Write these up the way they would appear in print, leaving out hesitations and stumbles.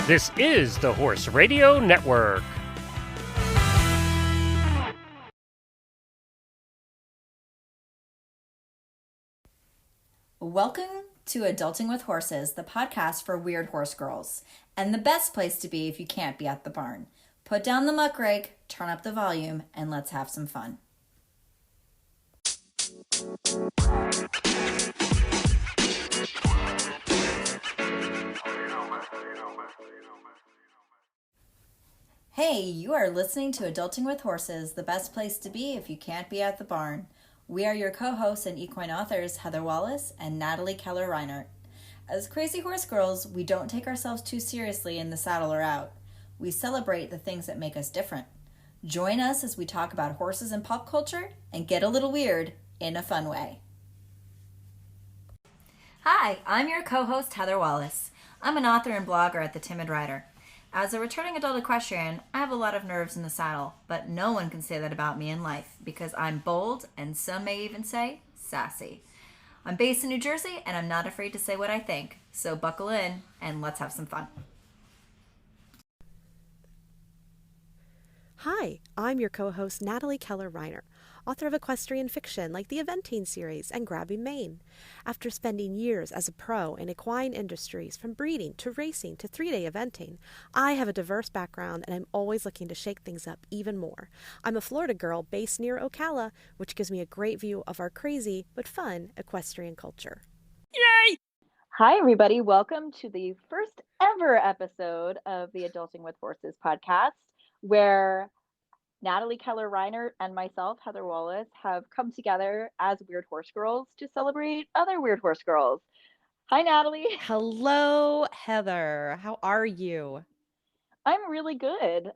This is the Horse Radio Network. Welcome to Adulting with Horses, the podcast for weird horse girls, and the best place to be if you can't be at the barn. Put down the muck rake, turn up the volume, and let's have some fun. Hey, you are listening to Adulting with Horses, the best place to be if you can't be at the barn. We are your co-hosts and equine authors, Heather Wallace and Natalie Keller-Reinert. As crazy horse girls, we don't take ourselves too seriously in the saddle or out. We celebrate the things that make us different. Join us as we talk about horses and pop culture and get a little weird in a fun way. Hi, I'm your co-host, Heather Wallace. I'm an author and blogger at The Timid Rider. As a returning adult equestrian, I have a lot of nerves in the saddle, but no one can say that about me in life because I'm bold and some may even say sassy. I'm based in New Jersey and I'm not afraid to say what I think, so buckle in and let's have some fun. Hi, I'm your co-host Natalie Keller-Reinert, author of equestrian fiction like the Eventing series and Grabby Mane. After spending years as a pro in equine industries, from breeding to racing to three-day eventing, I have a diverse background and I'm always looking to shake things up even more. I'm a Florida girl based near Ocala, which gives me a great view of our crazy but fun equestrian culture. Yay! Hi, everybody. Welcome to the first ever episode of the Adulting with Horses podcast, where Natalie Keller-Reinert and myself, Heather Wallace, have come together as weird horse girls to celebrate other weird horse girls. Hi, Natalie. Hello, Heather. How are you? I'm really good.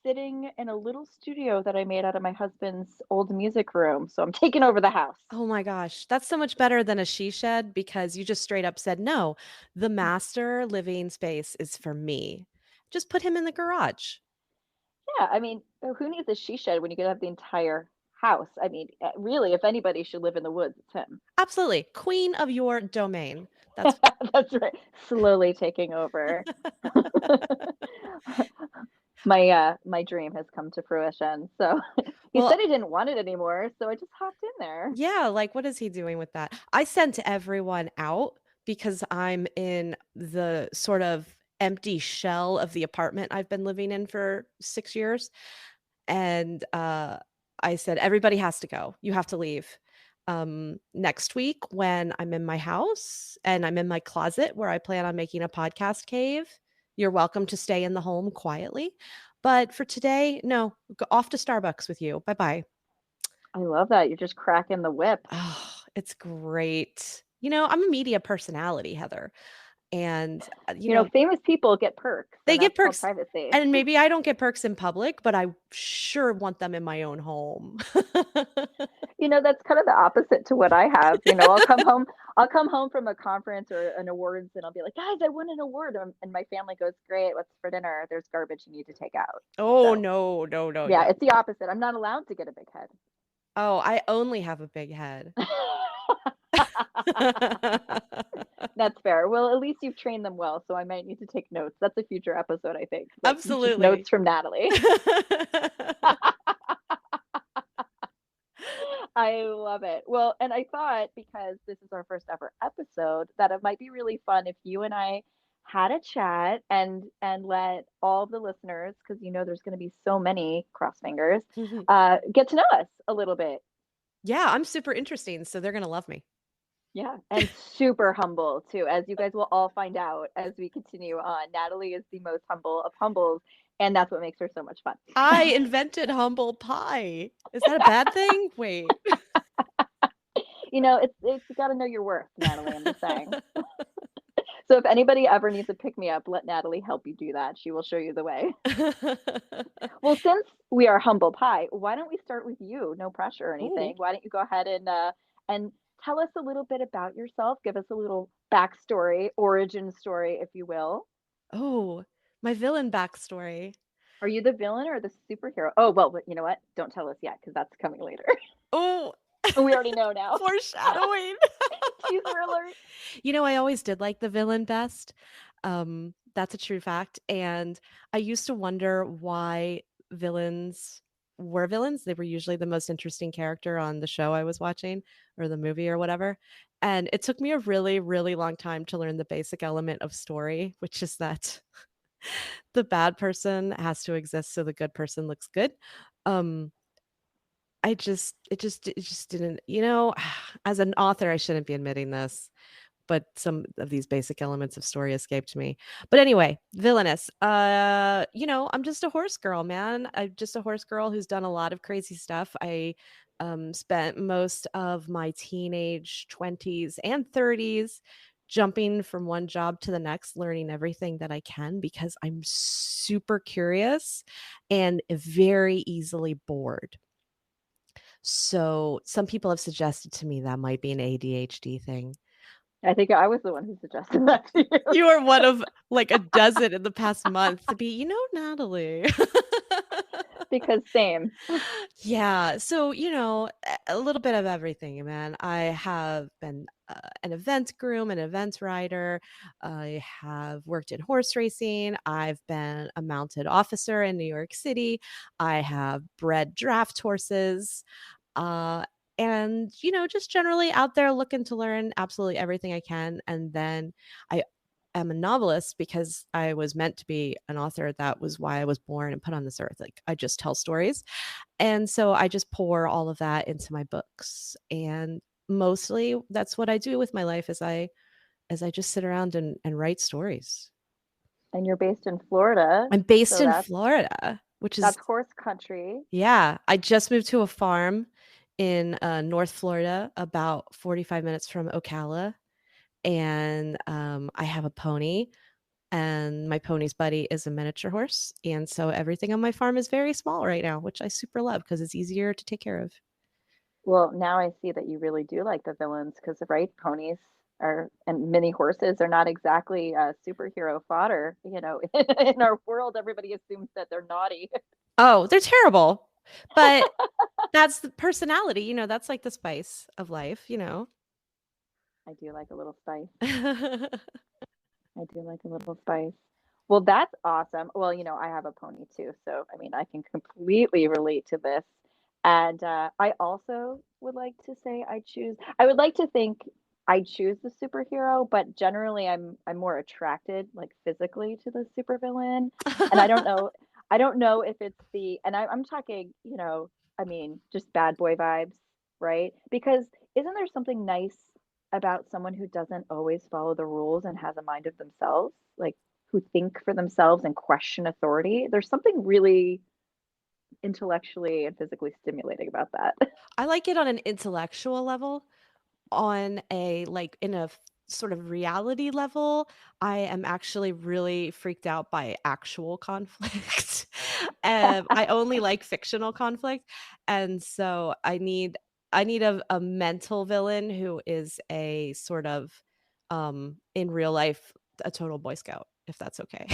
Sitting in a little studio that I made out of my husband's old music room. So I'm taking over the house. Oh my gosh, that's so much better than a she shed because you just straight up said, no, the master living space is for me. Just put him in the garage. Yeah, I mean, who needs a she shed when you could have the entire house? I mean, really, if anybody should live in the woods, it's him. Absolutely. Queen of your domain. That's That's right. Slowly taking over. My dream has come to fruition. So he said he didn't want it anymore, so I just hopped in there. Yeah, like what is he doing with that? I sent everyone out because I'm in the sort of empty shell of the apartment I've been living in for 6 years. And I said, everybody has to go. You have to leave. Next week when I'm in my house and I'm in my closet where I plan on making a podcast cave, you're welcome to stay in the home quietly. But for today, no, go off to Starbucks with you. Bye-bye. I love that. You're just cracking the whip. Oh, it's great. You know, I'm a media personality, Heather. And you know, famous people get perks. They get perks. Privacy. And maybe I don't get perks in public, but I sure want them in my own home. You know, that's kind of the opposite to what I have. You know, I'll come home from a conference or an awards and I'll be like, guys, I won an award. And my family goes, great, what's for dinner? There's garbage you need to take out. Oh, so, no. Yeah, it's the opposite. I'm not allowed to get a big head. Oh, I only have a big head. That's fair. Well, at least you've trained them well, so I might need to take notes. That's a future episode, I think. Absolutely. Notes from Natalie. I love it. Well, and I thought, because this is our first ever episode, that it might be really fun if you and I had a chat and let all the listeners, because you know there's going to be so many, cross fingers, get to know us a little bit. Yeah, I'm super interesting, so they're going to love me. Yeah, and super humble too, as you guys will all find out as we continue on. Natalie is the most humble of humbles, and that's what makes her so much fun. I invented humble pie. Is that a bad thing? Wait. You know, it's you got to know your worth, Natalie. I'm just saying. So if anybody ever needs a pick me up, let Natalie help you do that. She will show you the way. Well, since we are humble pie, why don't we start with you? No pressure or anything. Ooh. Why don't you go ahead and tell us a little bit about yourself. Give us a little backstory, origin story, if you will. Oh, my villain backstory. Are you the villain or the superhero? Oh, well, you know what? Don't tell us yet because that's coming later. Oh, we already know now. Foreshadowing. Teaser alert. You know, I always did like the villain best. That's a true fact. And I used to wonder why villains were villains. They were usually the most interesting character on the show I was watching or the movie or whatever. And it took me a really, really long time to learn the basic element of story, which is that the bad person has to exist so the good person looks good. Um, it just didn't, as an author, I shouldn't be admitting this, but some of these basic elements of story escaped me. But anyway, villainous. I'm just a horse girl, man. I'm just a horse girl who's done a lot of crazy stuff. I spent most of my teenage 20s and 30s jumping from one job to the next, learning everything that I can because I'm super curious and very easily bored. So some people have suggested to me that might be an ADHD thing. I think I was the one who suggested that to you. You are one of like a dozen in the past month to be, Natalie. Because same. Yeah. So, a little bit of everything, man. I have been an event groom, an event rider. I have worked in horse racing. I've been a mounted officer in New York City. I have bred draft horses. Uh, and, just generally out there looking to learn absolutely everything I can. And then I am a novelist because I was meant to be an author. That was why I was born and put on this earth. Like I just tell stories. And so I just pour all of that into my books. And mostly that's what I do with my life is I just sit around and write stories. And you're based in Florida. I'm based so in that's Florida, which is that's horse country. yeah. I just moved to a farm in North Florida, about 45 minutes from Ocala. And I have a pony, and my pony's buddy is a miniature horse. And so everything on my farm is very small right now, which I super love because it's easier to take care of. Well, now I see that you really do like the villains because, right, ponies are and mini horses are not exactly superhero fodder. In our world, everybody assumes that they're naughty. Oh, they're terrible. But that's the personality, that's like the spice of life. I do like a little spice. I do like a little spice. Well, that's awesome. Well, I have a pony too, so I mean, I can completely relate to this. And I also would like to say I would like to think I choose the superhero, but generally I'm more attracted like physically to the supervillain. And I don't know if it's and I'm talking, I mean, just bad boy vibes, right? Because isn't there something nice about someone who doesn't always follow the rules and has a mind of themselves, like who think for themselves and question authority? There's something really intellectually and physically stimulating about that. I like it on an intellectual level. On a like in a sort of reality level, I am actually really freaked out by actual conflict. I only like fictional conflict, and so I need a mental villain who is a sort of in real life a total Boy Scout, if that's okay.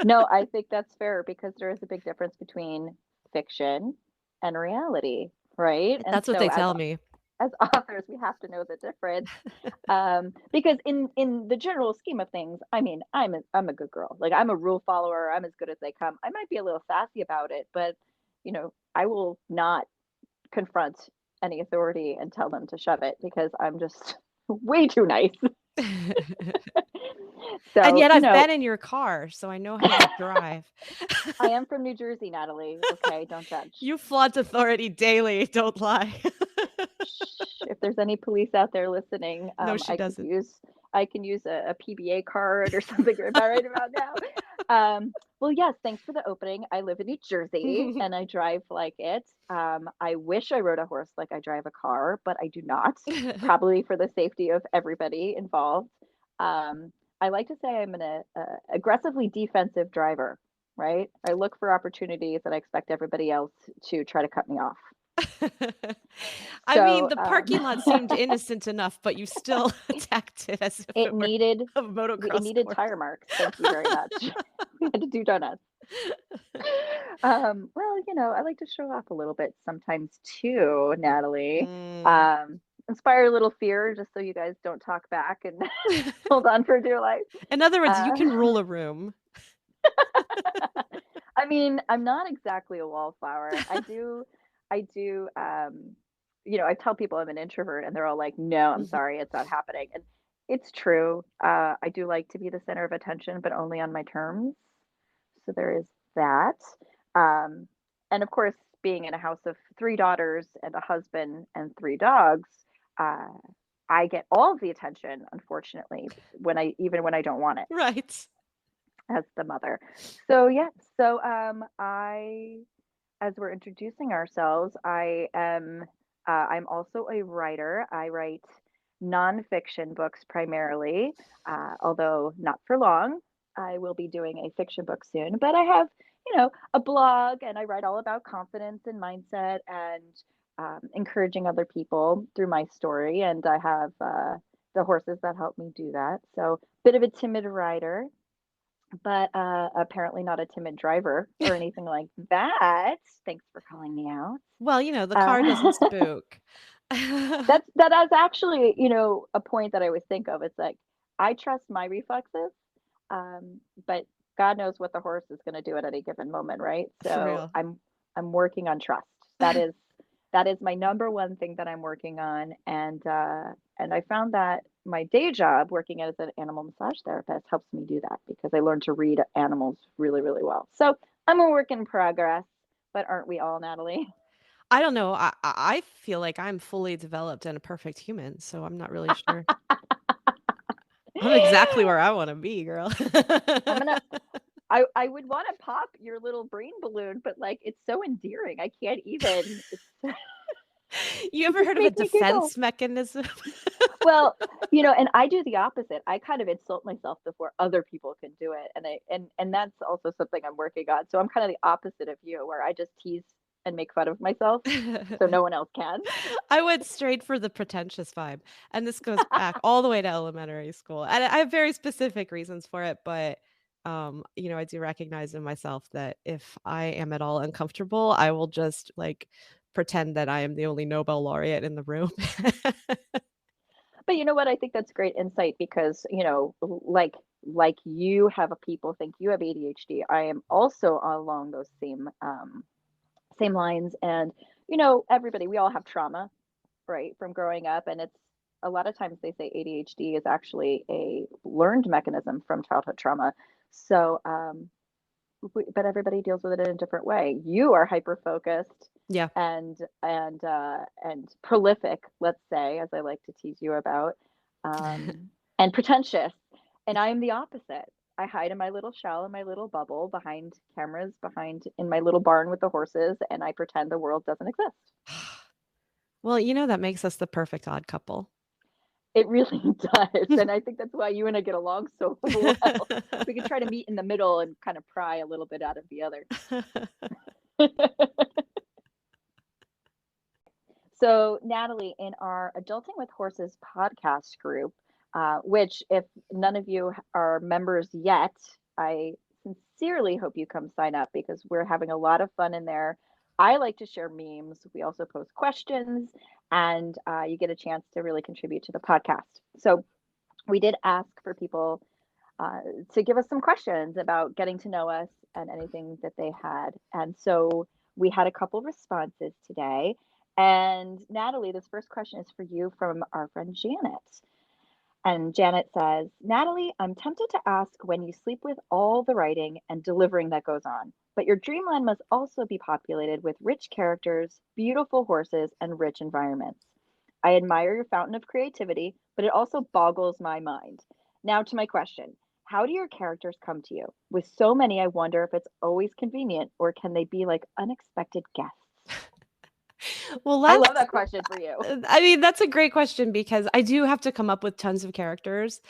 No, I think that's fair because there is a big difference between fiction and reality, right? And That's what so they as tell me. as authors, we have to know the difference. Because in the general scheme of things, I mean, I'm a good girl. Like I'm a rule follower. I'm as good as they come. I might be a little sassy about it, but I will not confront any authority and tell them to shove it because I'm just way too nice. And So, yet I've been in your car, so I know how you drive. I am from New Jersey, Natalie. Okay, don't judge. You flaunt authority daily, don't lie. Shh, if there's any police out there listening, No, she doesn't. I can use a PBA card or something right about now. Well, yes, thanks for the opening. I live in New Jersey and I drive like it. I wish I rode a horse like I drive a car, but I do not, probably for the safety of everybody involved. I like to say I'm an aggressively defensive driver, right? I look for opportunities and I expect everybody else to try to cut me off. I mean, So the parking lot seemed innocent enough, but you still attacked it as if it it were needed a it motocross needed course. tire marks. Thank you very much. We had to do donuts. Well, I like to show off a little bit sometimes too, Natalie. Mm. inspire a little fear just so you guys don't talk back and hold on for dear life. In other words, you Uh, can rule a room. I mean, I'm not exactly a wallflower. I do, I tell people I'm an introvert and they're all like, no, I'm Mhm. sorry, it's not happening. And it's true. I do like to be the center of attention, but only on my terms. So there is that. Um, and of course, being in a house of three daughters and a husband and three dogs, uh, I get all of the attention, unfortunately, even when I don't want it Right. as the mother. So yeah, so I as we're introducing ourselves, I'm also a writer. I write nonfiction books primarily, although not for long. I will be doing a fiction book soon, but I have, a blog and I write all about confidence and mindset and encouraging other people through my story. And I have the horses that help me do that. So, bit of a timid writer, but apparently not a timid driver or anything like that. Thanks for calling me out. Well, the car doesn't Uh, spook. that is actually, a point that I always think of. It's like I trust my reflexes, but God knows what the horse is going to do at any given moment, right? For So real. I'm working on trust. That is my number one thing that I'm working on, and I found that my day job, working as an animal massage therapist, helps me do that because I learned to read animals really, really well. So I'm a work in progress, but aren't we all, Natalie? I don't know. I feel like I'm fully developed and a perfect human, so I'm not really sure. I'm exactly where I wanna be, girl. I'm gonna I would want to pop your little brain balloon, but like it's so endearing. I can't even. You It ever just heard of a makes me giggle. defense mechanism? Well, and I do the opposite. I kind of insult myself before other people can do it, and that's also something I'm working on. So I'm kind of the opposite of you, where I just tease and make fun of myself, so no one else can. I went straight for the pretentious vibe, and this goes back all the way to elementary school, and I have very specific reasons for it, but, I do recognize in myself that if I am at all uncomfortable, I will just, like, pretend that I am the only Nobel laureate in the room. But you know what? I think that's great insight because, like you have a people think you have ADHD. I am also along those same lines, and everybody, we all have trauma, right, from growing up, and it's a lot of times they say ADHD is actually a learned mechanism from childhood trauma. So, but everybody deals with it in a different way. You are hyper focused Yeah. and prolific, let's say, as I like to tease you about, and pretentious. And I am the opposite. I hide in my little shell, in my little bubble, behind cameras, behind in my little barn with the horses, and I pretend the world doesn't exist. Well, that makes us the perfect odd couple. It really does. And I think that's why you and I get along so well. We can try to meet in the middle and kind of pry a little bit out of the other. So, Natalie, in our Adulting with Horses podcast group, which, if none of you are members yet, I sincerely hope you come sign up because we're having a lot of fun in there. I like to share memes. We also post questions, and you get a chance to really contribute to the podcast. So, we did ask for people uh, to give us some questions about getting to know us and anything that they had. And so we had a couple responses today. And Natalie, this first question is for you from our friend Janet. And Janet says, Natalie, I'm tempted to ask when you sleep with all the writing and delivering that goes on, but your dreamland must also be populated with rich characters, beautiful horses, and rich environments. I admire your fountain of creativity, but it also boggles my mind. Now to my question. How do your characters come to you? With so many, I wonder if it's always convenient or can they be like unexpected guests? Well, I love that question for you. I mean, that's a great question because I do have to come up with tons of characters,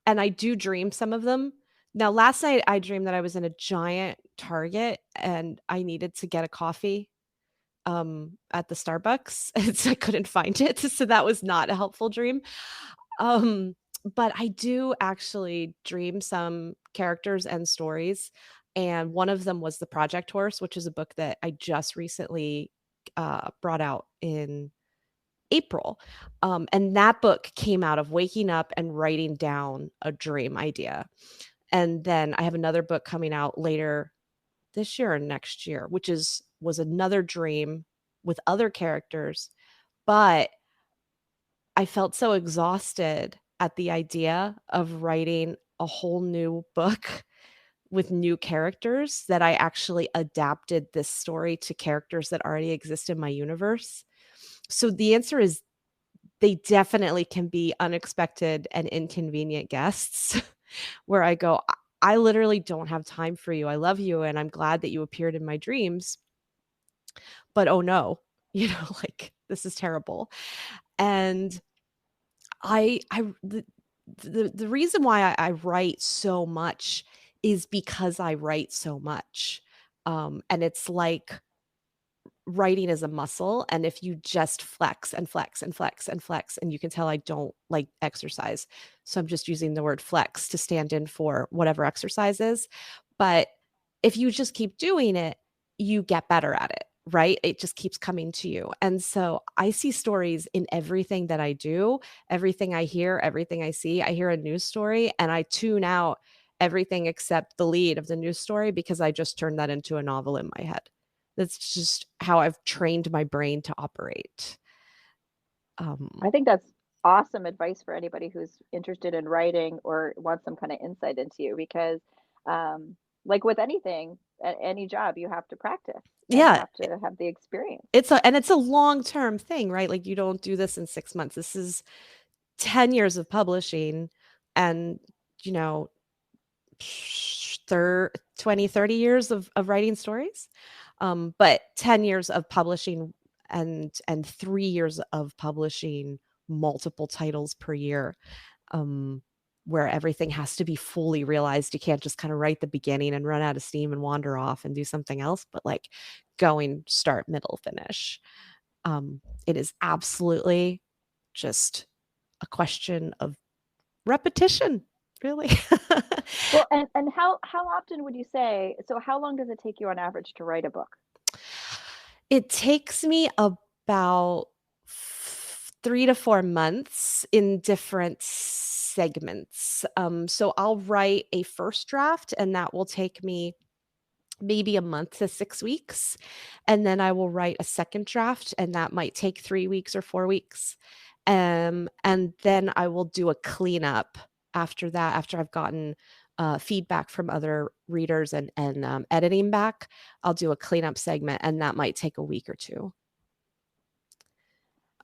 and I do dream some of them. Now, last night I dreamed that I was in a giant Target and I needed to get a coffee at the Starbucks, and so I couldn't find it. So that was not a helpful dream. Um, but I do actually dream some characters and stories. And one of them was The Project Horse, which is a book that I just recently brought out in April. And that book came out of waking up and writing down a dream idea. And then I have another book coming out later this year or next year, which was another dream with other characters, but I felt so exhausted at the idea of writing a whole new book with new characters that I actually adapted this story to characters that already exist in my universe. So the answer is they definitely can be unexpected and inconvenient guests where I go, I literally don't have time for you. I love you and I'm glad that you appeared in my dreams, but oh no, like this is terrible. And the reason why I write so much is because I write so much. And it's like writing is a muscle, and if you just flex and flex and flex and flex, and you can tell I don't like exercise, so I'm just using the word flex to stand in for whatever exercise is. But if you just keep doing it, you get better at it, right? It just keeps coming to you. And so I see stories in everything that I do, everything I hear, everything I see. I hear a news story and I tune out everything except the lead of the news story because I just turned that into a novel in my head. That's just how I've trained my brain to operate. I think that's awesome advice for anybody who's interested in writing or wants some kind of insight into you because, like with anything, any job, you have to practice and you Yeah, have to have the experience. it's a long-term thing, right? Like, you don't do this in 6 months. This is 10 years of publishing and, you know, 20, 30 years of writing stories. But 10 years of publishing and 3 years of publishing multiple titles per year, um, where everything has to be fully realized. You can't just kind of write the beginning and run out of steam and wander off and do something else, but like going start, middle, finish. It is absolutely just a question of repetition, really. Well, and how often would you say, so how long does it take you on average to write a book? It takes me about 3 to 4 months in different segments. So I'll write a first draft, and that will take me maybe a month to 6 weeks, and then I will write a second draft, and that might take 3 weeks or 4 weeks. And then I will do a cleanup after that, after I've gotten, feedback from other readers and editing back. I'll do a cleanup segment, and that might take a week or 2. Um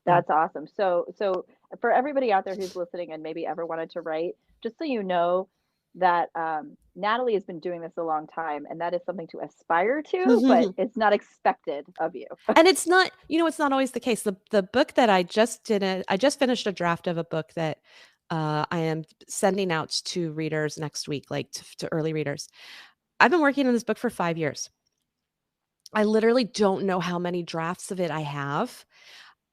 That's awesome. So for everybody out there who's listening and maybe ever wanted to write, just so you know that Natalie has been doing this a long time, and that is something to aspire to, but it's not expected of you. And it's not, it's not always the case. The book that I just finished a draft of a book that, I am sending out to readers next week, like to early readers. I've been working on this book for 5 years. I literally don't know how many drafts of it I have.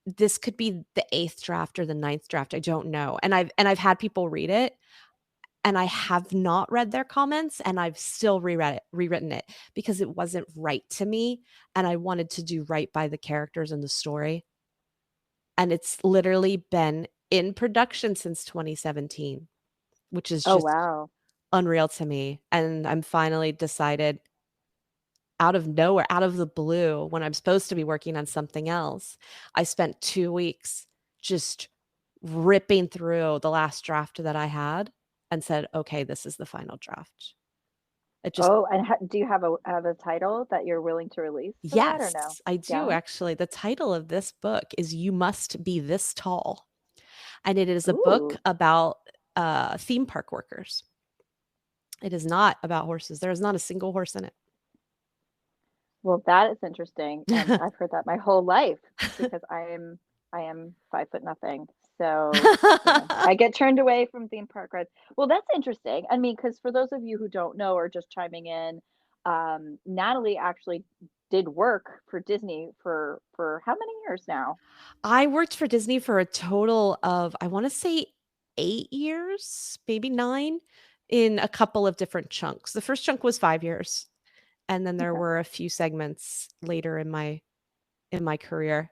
This could be the 8th draft or the 9th draft, I don't know. And I've had people read it, and I have not read their comments, and I've still rewritten it because it wasn't right to me, and I wanted to do right by the characters and the story. And it's literally been in production since 2017, which is Oh, just wow. unreal to me. And I'm finally decided out of nowhere, out of the blue, when I'm supposed to be working on something else, I spent 2 weeks just ripping through the last draft that I had and said, "Okay, this is the final draft." It just Oh, and do you have a title that you're willing to release for that or no? Yes, I do Yeah. actually. The title of this book is You Must Be This Tall, and it is a book Ooh. about, theme park workers. It is not about horses. There is not a single horse in it. Well, that is interesting, and I've heard that my whole life because I am 5 foot nothing. So, I get turned away from theme park rides. Well, that's interesting. I mean, because for those of you who don't know or just chiming in, Natalie actually did work for Disney for how many years now? I worked for Disney for a total of, I wanna say 8 years, maybe 9, in a couple of different chunks. The first chunk was 5 years, and then there Okay. were a few segments later in my career.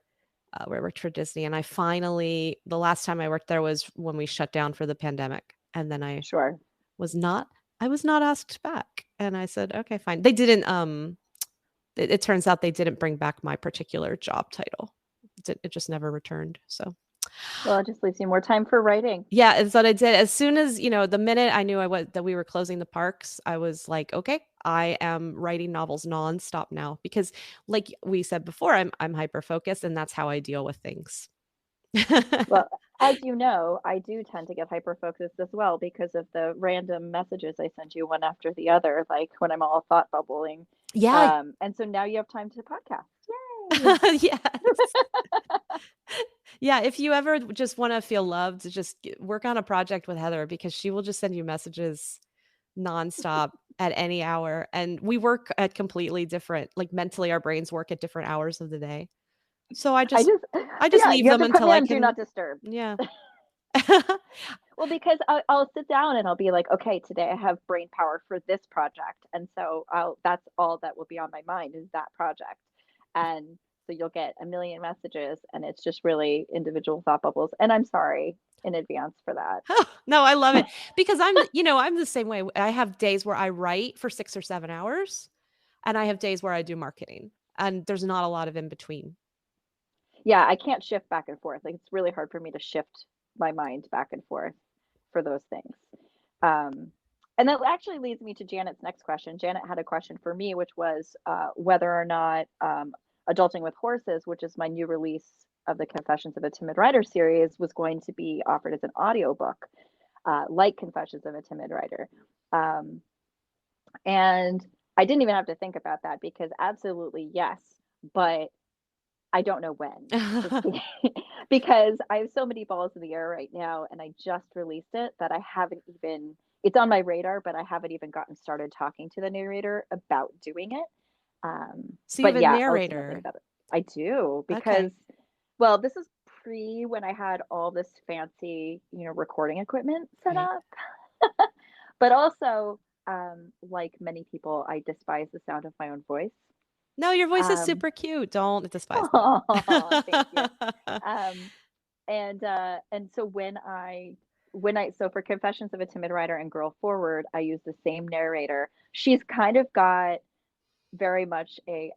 where I worked for Disney. And the last time I worked there was when we shut down for the pandemic. And then Sure. was not, I was not asked back. And I said, okay, fine. They didn't, it turns out they didn't bring back my particular job title. It just never returned. So Well, it just leaves you more time for writing. yeah, it's what I did. As soon as, the minute I knew that we were closing the parks, I was like, okay, I am writing novels nonstop now because like we said before, I'm hyper focused and that's how I deal with things. Well, as you know, I do tend to get hyper focused as well because of the random messages I send you one after the other, like when I'm all thought bubbling. Yeah. And so now you have time to podcast. Yay! Yes. Yeah, if you ever just want to feel loved, just work on a project with Heather because she will just send you messages nonstop at any hour. And we work at completely different, like mentally, our brains work at different hours of the day. So I just Yeah, leave you have them to put until me I on do can. not disturb. Yeah. Well, because I'll sit down and I'll be like, okay, today I have brain power for this project. And so that's all that will be on my mind is that project. And so you'll get a million messages and it's just really individual thought bubbles. And I'm sorry in advance for that. No, I love it because I'm the same way. I have days where I write for 6 or 7 hours and I have days where I do marketing and there's not a lot of in between. Yeah, I can't shift back and forth. Like it's really hard for me to shift my mind back and forth for those things. Um, and that actually leads me to Janet's next question. Janet had a question for me, which was whether or not Adulting with Horses, which is my new release of the Confessions of a Timid Writer series, was going to be offered as an audiobook, like Confessions of a Timid Writer. And I didn't even have to think about that because absolutely yes, but I don't know when. Because I have so many balls in the air right now and I just released it that I haven't even it's on my radar, but I haven't even gotten started talking to the narrator about doing it. So you But have a yeah, ultimately narrator. I do because Okay. well, this is pre when I had all this fancy, recording equipment set Right. up. But also, like many people, I despise the sound of my own voice. No, your voice is Um, super cute. Don't despise oh, thank you. that. And so so for Confessions of a Timid Writer and Girl Forward, I use the same narrator. She's kind of got very much a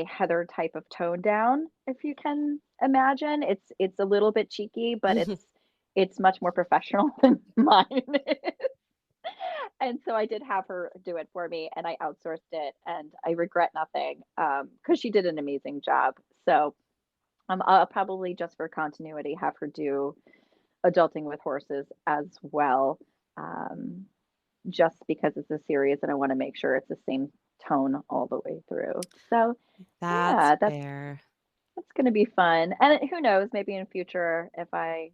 Heather type of tone down, if you can imagine. It's a little bit cheeky, but it's much more professional than mine is. And so I did have her do it for me and I outsourced it and I regret nothing because she did an amazing job. So I'll probably just for continuity have her do Adulting with Horses as well, um, just because it's a series and I want to make sure it's the same tone all the way through. So That's yeah, fair. that's going to be fun. And who knows, maybe in future if I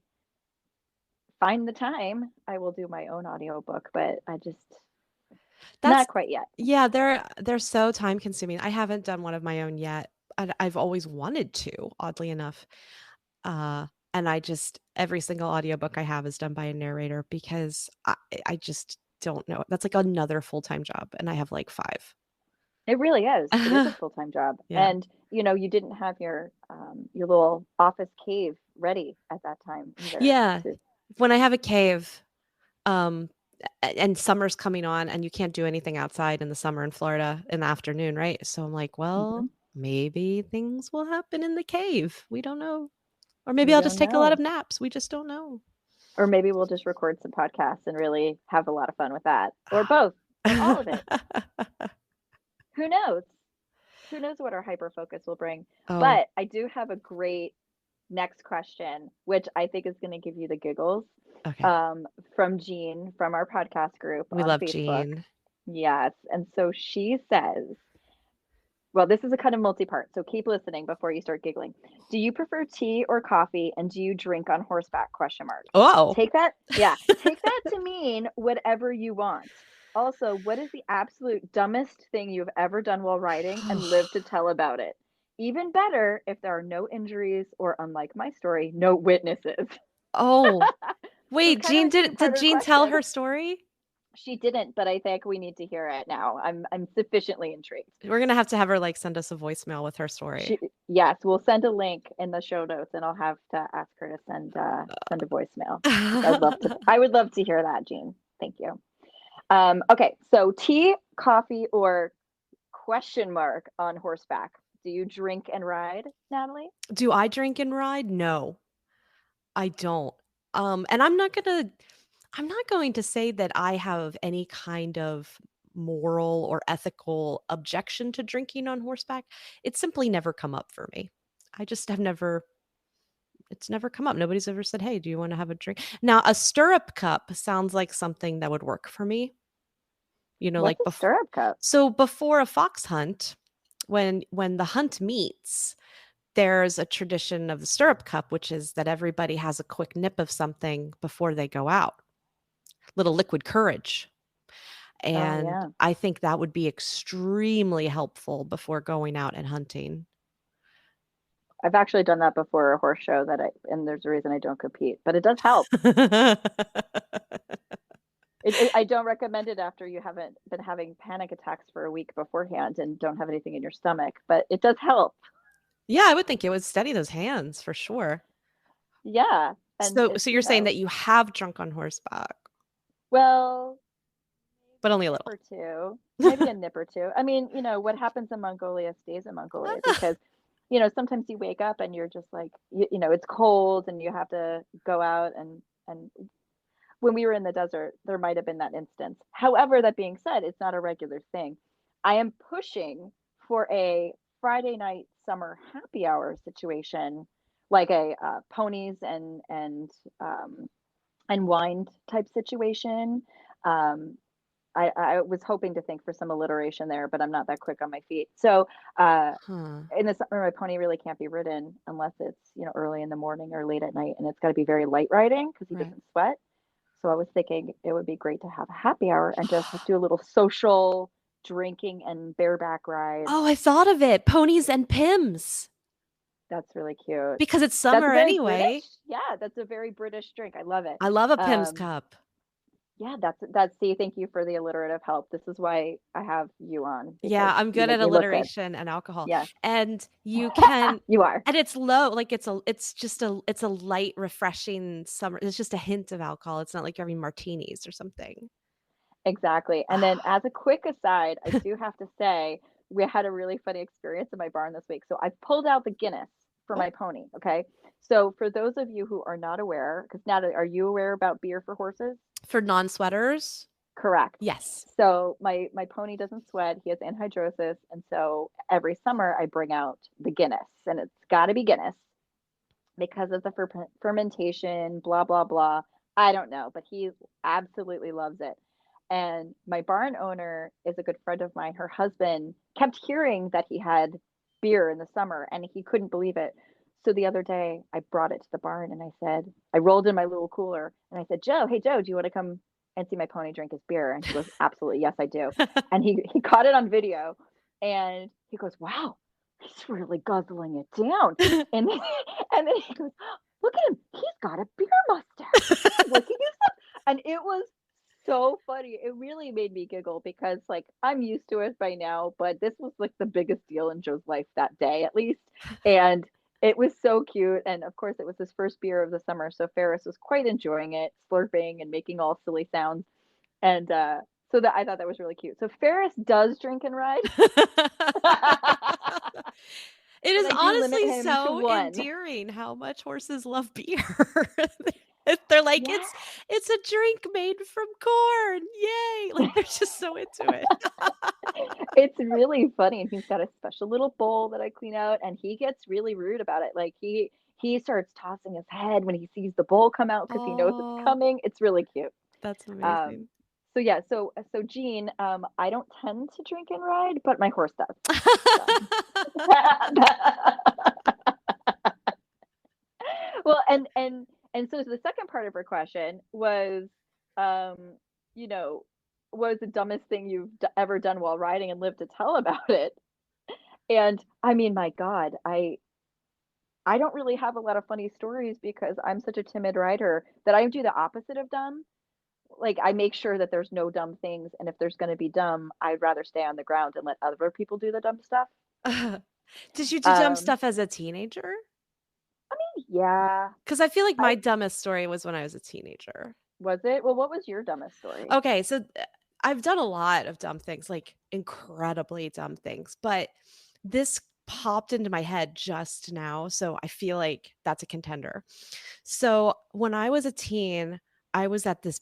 find the time, I will do my own audiobook, but I just That's not quite yet. Yeah, they're so time consuming. I haven't done one of my own yet. I've always wanted to, oddly enough. Uh, and every single audiobook I have is done by a narrator because I just don't know. That's like another full-time job, and I have like 5. It really is. It is a full-time job. Yeah. And you didn't have your little office cave ready at that time either. Yeah. When I have a cave, um, and summer's coming on and you can't do anything outside in the summer in Florida in the afternoon, right? So I'm like, well, maybe things will happen in the cave. We don't know. Or maybe We I'll don't just take a lot know. of naps. We just don't know. Or maybe we'll just record some podcasts and really have a lot of fun with that. Or both. Or all of it. Who knows? Who knows what our hyper focus will bring? Oh, But I do have a great next question, which I think is going to give you the giggles. okay. From Jean from our podcast group We on love Facebook. Jean. Yes. And so she says, well, this is a kind of multi-part, so keep listening before you start giggling. Do you prefer tea or coffee, and do you drink on horseback? Question mark. Oh. Take that to mean whatever you want. Also, what is the absolute dumbest thing you've ever done while riding and live to tell about it? Even better if there are no injuries or, unlike my story, no witnesses. Oh. Wait, Kind of Jean a did two-parter Jean tell question. her story? She didn't, but I think we need to hear it now. I'm sufficiently intrigued. We're gonna have to have her like send us a voicemail with her story. Yes, we'll send a link in the show notes, and I'll have to ask her to send a voicemail. I would love to hear that, Jean. Thank you. Okay, so tea, coffee, or question mark on horseback. Do you drink and ride, Natalie? Do I drink and ride? No, I don't. And I'm not going to say that I have any kind of moral or ethical objection to drinking on horseback. It's simply never come up for me. I just have never it's never come up. Nobody's ever said, "Hey, do you want to have a drink?" Now, a stirrup cup sounds like something that would work for me. What's a stirrup cup? So before a fox hunt, when the hunt meets, there's a tradition of the stirrup cup, which is that everybody has a quick nip of something before they go out. Little liquid courage. And yeah. I think that would be extremely helpful before going out and hunting. I've actually done that before a horse show and there's a reason I don't compete, but it does help. I don't recommend it after you haven't been having panic attacks for a week beforehand and don't have anything in your stomach, but it does help. Yeah, I would think it would steady those hands for sure. Yeah. So you're saying that you have drunk on horseback? Well, but only a little. Or two, maybe a nip or two. I mean, what happens in Mongolia stays in Mongolia because, sometimes you wake up and you're just like, it's cold and you have to go out and when we were in the desert, there might have been that instance. However, that being said, it's not a regular thing. I am pushing for a Friday night summer happy hour situation, like a ponies and wine type situation. I was hoping to think for some alliteration there, but I'm not that quick on my feet. So in the summer, my pony really can't be ridden unless it's early in the morning or late at night, and it's got to be very light riding because he doesn't sweat. So I was thinking it would be great to have a happy hour and just do a little social drinking and bareback ride. Oh, I thought of it. Ponies and Pims. That's really cute. Because it's summer anyway. British. Yeah, that's a very British drink. I love it. I love a Pims cup. Yeah, see, thank you for the alliterative help. This is why I have you on. Yeah, I'm good at alliteration and alcohol. Yeah. And you can you are. And it's low, like it's a light, refreshing summer. It's just a hint of alcohol. It's not like you're having martinis or something. Exactly. And then as a quick aside, I do have to say we had a really funny experience in my barn this week. So I pulled out the Guinness for my pony. Okay. So for those of you who are not aware, because Natalie, are you aware about beer for horses? For non-sweaters? Correct. Yes. So my pony doesn't sweat. He has anhydrosis. And so every summer I bring out the Guinness, and it's got to be Guinness because of the fermentation, blah, blah, blah. I don't know, but he absolutely loves it. And my barn owner is a good friend of mine. Her husband kept hearing that he had beer in the summer and he couldn't believe it. So the other day I brought it to the barn and I rolled in my little cooler and I said, Joe, hey Joe, do you want to come and see my pony drink his beer? And he goes, absolutely, yes, I do. And he caught it on video and he goes, wow, he's really guzzling it down. and then he goes, look at him, he's got a beer mustache. Look at you. And it was so funny. It really made me giggle because like I'm used to it by now, but this was like the biggest deal in Joe's life that day at least. And it was so cute. And of course it was his first beer of the summer. So Ferris was quite enjoying it, slurping and making all silly sounds. And so that I thought that was really cute. So Ferris does drink and ride. It is honestly so endearing how much horses love beer. They're like, yeah. It's a drink made from corn. Yay. Like they're just so into it. It's really funny. And he's got a special little bowl that I clean out and he gets really rude about it. Like he starts tossing his head when he sees the bowl come out because he knows it's coming. It's really cute. That's amazing. So yeah, so Jean, I don't tend to drink and ride, but my horse does. Well, and so the second part of her question was, what was the dumbest thing you've ever done while riding and lived to tell about it? And I mean, my God, I don't really have a lot of funny stories because I'm such a timid rider that I do the opposite of dumb. like I make sure that there's no dumb things, and if there's going to be dumb, I'd rather stay on the ground and let other people do the dumb stuff. Did you do dumb Um, stuff as a teenager? yeah. Because I feel like my I dumbest story was when I was a teenager. Was it? Well, what was your dumbest story? Okay, so I've done a lot of dumb things, like incredibly dumb things, but this popped into my head just now, so I feel like that's a contender. So when I was a teen, I was at this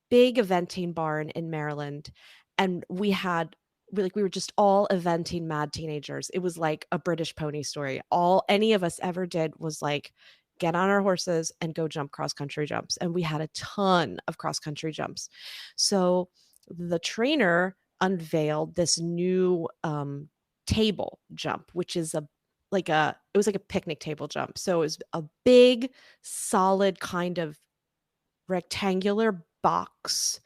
big eventing barn in Maryland, and we were just all eventing mad teenagers. It was like a British pony story. All any of us ever did was like get on our horses and go jump cross country jumps. And we had a ton of cross country jumps. So the trainer unveiled this new table jump, which is it was like a picnic table jump. So it was a big, solid kind of rectangular box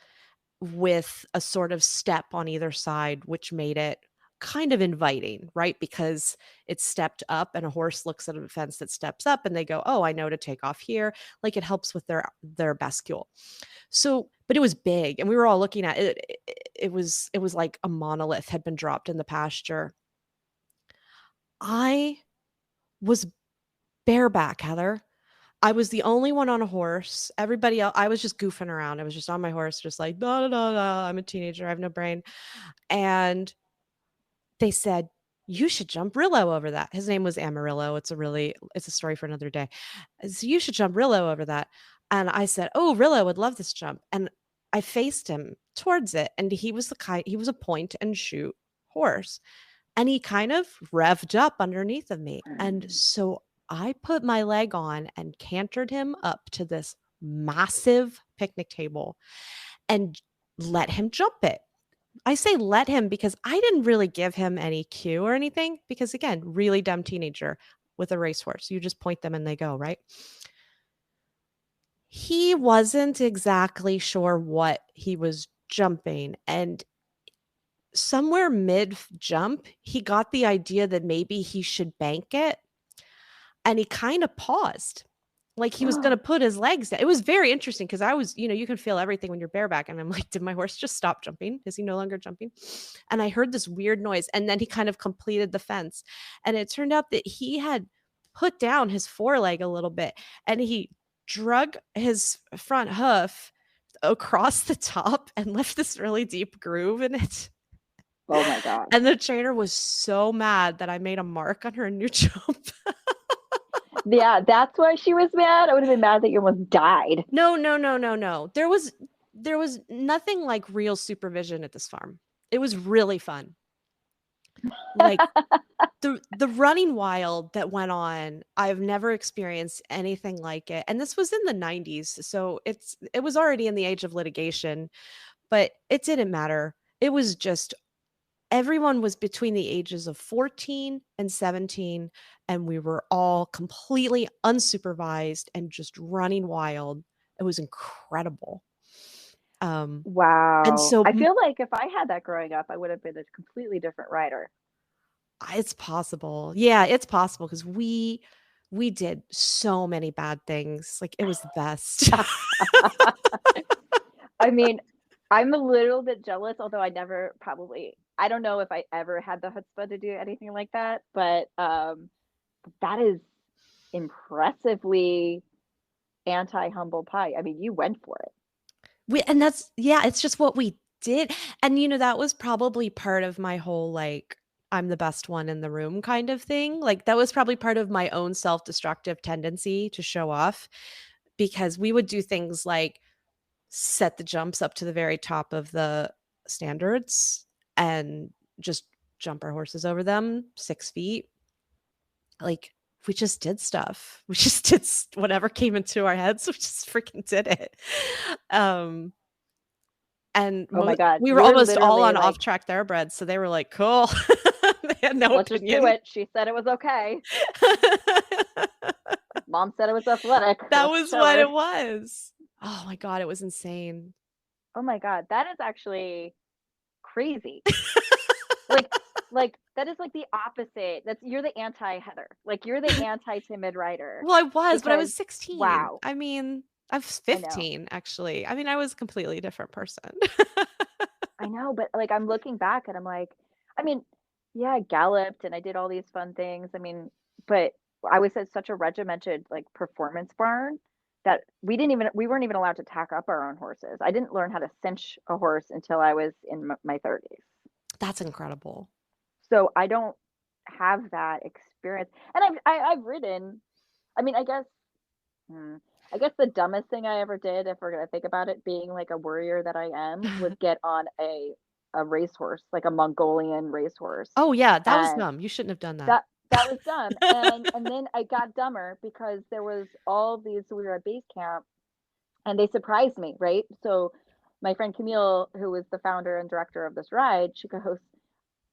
with a sort of step on either side, which made it kind of inviting, right? Because it's stepped up and a horse looks at a fence that steps up and they go, "Oh, I know to take off here." Like it helps with their bascule. So, but it was big and we were all looking at it. It was like a monolith had been dropped in the pasture. I was bareback, Heather. I was the only one on a horse. Everybody else, I was just goofing around. I was just on my horse, just like, da, da, da, da. I'm a teenager. I have no brain. And they said, "You should jump Rillo over that." His name was Amarillo. It's a story for another day. So you should jump Rillo over that. And I said, "Oh, Rillo would love this jump." And I faced him towards it. And he was a point and shoot horse. And he kind of revved up underneath of me. And so I put my leg on and cantered him up to this massive picnic table and let him jump it. I say let him because I didn't really give him any cue or anything because, again, really dumb teenager with a racehorse. You just point them and they go, right? He wasn't exactly sure what he was jumping. And somewhere mid jump, he got the idea that maybe he should bank it. And he kind of paused, like he was going to put his legs down. It was very interesting because I was, you can feel everything when you're bareback. And I'm like, did my horse just stop jumping? Is he no longer jumping? And I heard this weird noise. And then he kind of completed the fence. And it turned out that he had put down his foreleg a little bit and he drug his front hoof across the top and left this really deep groove in it. Oh my God. And the trainer was so mad that I made a mark on her new jump. Yeah, that's why she was mad. I would have been mad that you almost died. No. There was nothing like real supervision at this farm. It was really fun. Like the running wild that went on, I've never experienced anything like it. And this was in the 90s, so it was already in the age of litigation, but it didn't matter. It was just everyone was between the ages of 14 and 17, and we were all completely unsupervised and just running wild. It was incredible. Wow. And so I feel like if I had that growing up, I would have been a completely different rider. it's possible. Yeah, it's possible because we did so many bad things. Like it was the best. I mean, I'm a little bit jealous, although I don't know if I ever had the chutzpah to do anything like that, but that is impressively anti-humble pie. I mean, you went for it. It's just what we did. And that was probably part of my whole like I'm the best one in the room kind of thing. Like that was probably part of my own self-destructive tendency to show off because we would do things like set the jumps up to the very top of the standards and just jump our horses over them 6 feet. Like we just did stuff. We just did whatever came into our heads. We just freaking did it. And Oh my God, we were you're almost all literally on like, off-track thoroughbreds, so they were like, cool. They had no let's just do opinion. it. She said it was okay. Mom said it was athletic. That Let's was show what her. it was. Oh my God, it was insane. Oh my God, that is actually crazy. like that is like the opposite. You're the anti-Heather. Like you're the anti-timid rider. Well, I was, but I was Because 16. wow. I mean, I was I know. 15, actually. I mean, I was a completely different person. I know, but like I'm looking back and I'm like, I mean, yeah, I galloped and I did all these fun things. I mean, but I was at such a regimented like performance barn that we weren't even allowed to tack up our own horses. I didn't learn how to cinch a horse until I was in my 30s. That's incredible. So I don't have that experience. And I've ridden. I mean, hmm, I guess the dumbest thing I ever did, if we're gonna think about it, being like a warrior that I am, was get on a racehorse, like a Mongolian racehorse. Oh, yeah, that was And dumb. You shouldn't have done that. that was dumb. And then I got dumber because there was all these, so we were at base camp and they surprised me, right? So my friend Camille, who was the founder and director of this ride, she goes,